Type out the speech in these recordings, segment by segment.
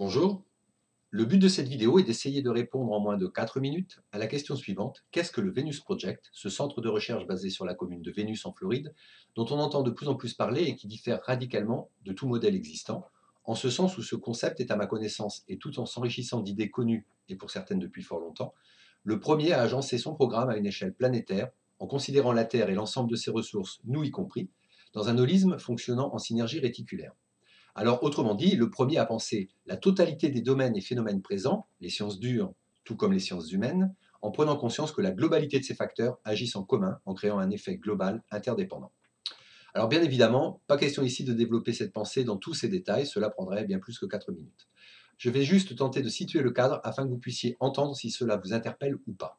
Bonjour, le but de cette vidéo est d'essayer de répondre en moins de 4 minutes à la question suivante. Qu'est-ce que le Venus Project, ce centre de recherche basé sur la commune de Vénus en Floride, dont on entend de plus en plus parler et qui diffère radicalement de tout modèle existant, en ce sens où ce concept est à ma connaissance, et tout en s'enrichissant d'idées connues, et pour certaines depuis fort longtemps, le premier à agencer son programme à une échelle planétaire, en considérant la Terre et l'ensemble de ses ressources, nous y compris, dans un holisme fonctionnant en synergie réticulaire. Alors, autrement dit, le premier a pensé la totalité des domaines et phénomènes présents, les sciences dures, tout comme les sciences humaines, en prenant conscience que la globalité de ces facteurs agissent en commun en créant un effet global interdépendant. Alors bien évidemment, pas question ici de développer cette pensée dans tous ses détails, cela prendrait bien plus que 4 minutes. Je vais juste tenter de situer le cadre afin que vous puissiez entendre si cela vous interpelle ou pas.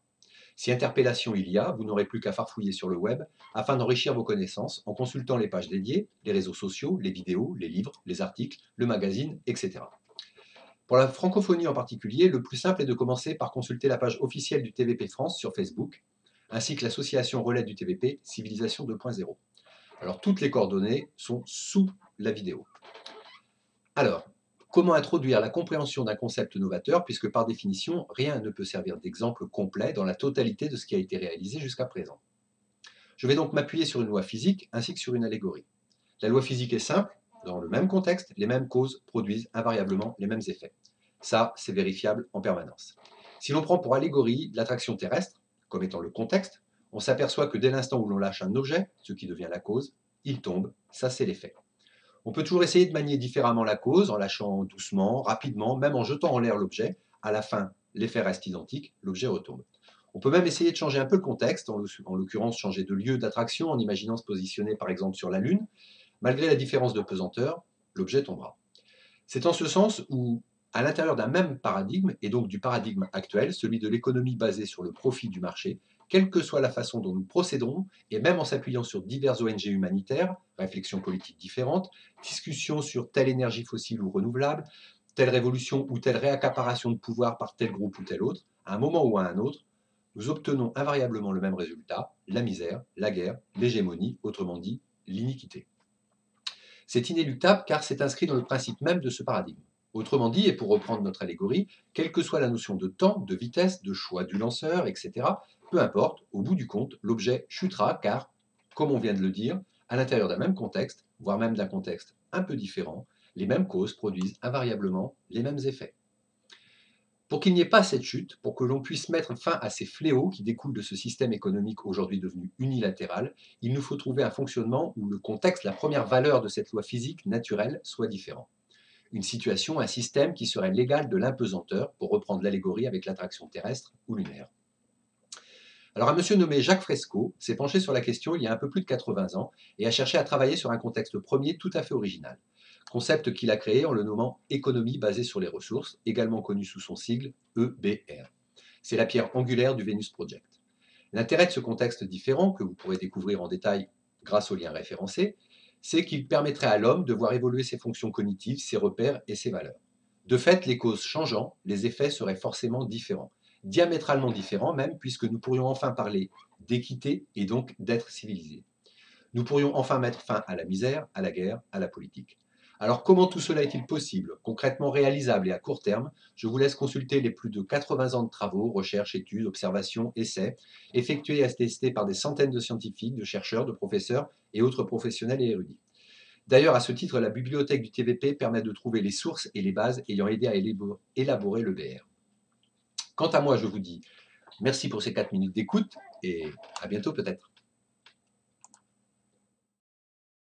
Si interpellation il y a, vous n'aurez plus qu'à farfouiller sur le web afin d'enrichir vos connaissances en consultant les pages dédiées, les réseaux sociaux, les vidéos, les livres, les articles, le magazine, etc. Pour la francophonie en particulier, le plus simple est de commencer par consulter la page officielle du TVP France sur Facebook, ainsi que l'association relais du TVP Civilisation 2.0. Alors toutes les coordonnées sont sous la vidéo. Alors, comment introduire la compréhension d'un concept novateur, puisque par définition, rien ne peut servir d'exemple complet dans la totalité de ce qui a été réalisé jusqu'à présent. Je vais donc m'appuyer sur une loi physique ainsi que sur une allégorie. La loi physique est simple, dans le même contexte, les mêmes causes produisent invariablement les mêmes effets. Ça, c'est vérifiable en permanence. Si l'on prend pour allégorie l'attraction terrestre, comme étant le contexte, on s'aperçoit que dès l'instant où l'on lâche un objet, ce qui devient la cause, il tombe, ça c'est l'effet. On peut toujours essayer de manier différemment la cause, en lâchant doucement, rapidement, même en jetant en l'air l'objet. À la fin, l'effet reste identique, l'objet retombe. On peut même essayer de changer un peu le contexte, en l'occurrence changer de lieu d'attraction en imaginant se positionner par exemple sur la Lune. Malgré la différence de pesanteur, l'objet tombera. C'est en ce sens où, à l'intérieur d'un même paradigme, et donc du paradigme actuel, celui de l'économie basée sur le profit du marché, quelle que soit la façon dont nous procéderons, et même en s'appuyant sur diverses ONG humanitaires, réflexions politiques différentes, discussions sur telle énergie fossile ou renouvelable, telle révolution ou telle réaccaparation de pouvoir par tel groupe ou tel autre, à un moment ou à un autre, nous obtenons invariablement le même résultat, la misère, la guerre, l'hégémonie, autrement dit, l'iniquité. C'est inéluctable car c'est inscrit dans le principe même de ce paradigme. Autrement dit, et pour reprendre notre allégorie, quelle que soit la notion de temps, de vitesse, de choix du lanceur, etc., peu importe, au bout du compte, l'objet chutera car, comme on vient de le dire, à l'intérieur d'un même contexte, voire même d'un contexte un peu différent, les mêmes causes produisent invariablement les mêmes effets. Pour qu'il n'y ait pas cette chute, pour que l'on puisse mettre fin à ces fléaux qui découlent de ce système économique aujourd'hui devenu unilatéral, il nous faut trouver un fonctionnement où le contexte, la première valeur de cette loi physique naturelle, soit différent. Une situation, un système qui serait l'égal de l'impesanteur, pour reprendre l'allégorie avec l'attraction terrestre ou lunaire. Alors un monsieur nommé Jacques Fresco s'est penché sur la question il y a un peu plus de 80 ans et a cherché à travailler sur un contexte premier tout à fait original. Concept qu'il a créé en le nommant économie basée sur les ressources, également connu sous son sigle EBR. C'est la pierre angulaire du Venus Project. L'intérêt de ce contexte différent, que vous pourrez découvrir en détail grâce aux liens référencés, c'est qu'il permettrait à l'homme de voir évoluer ses fonctions cognitives, ses repères et ses valeurs. De fait, les causes changeant, les effets seraient forcément différents, diamétralement différents même, puisque nous pourrions enfin parler d'équité et donc d'être civilisés. Nous pourrions enfin mettre fin à la misère, à la guerre, à la politique. Alors comment tout cela est-il possible, concrètement réalisable et à court terme? Je vous laisse consulter les plus de 80 ans de travaux, recherches, études, observations, essais, effectués et attestés par des centaines de scientifiques, de chercheurs, de professeurs et autres professionnels et érudits. D'ailleurs, à ce titre, la bibliothèque du TVP permet de trouver les sources et les bases ayant aidé à élaborer le BR. Quant à moi, je vous dis merci pour ces 4 minutes d'écoute et à bientôt peut-être.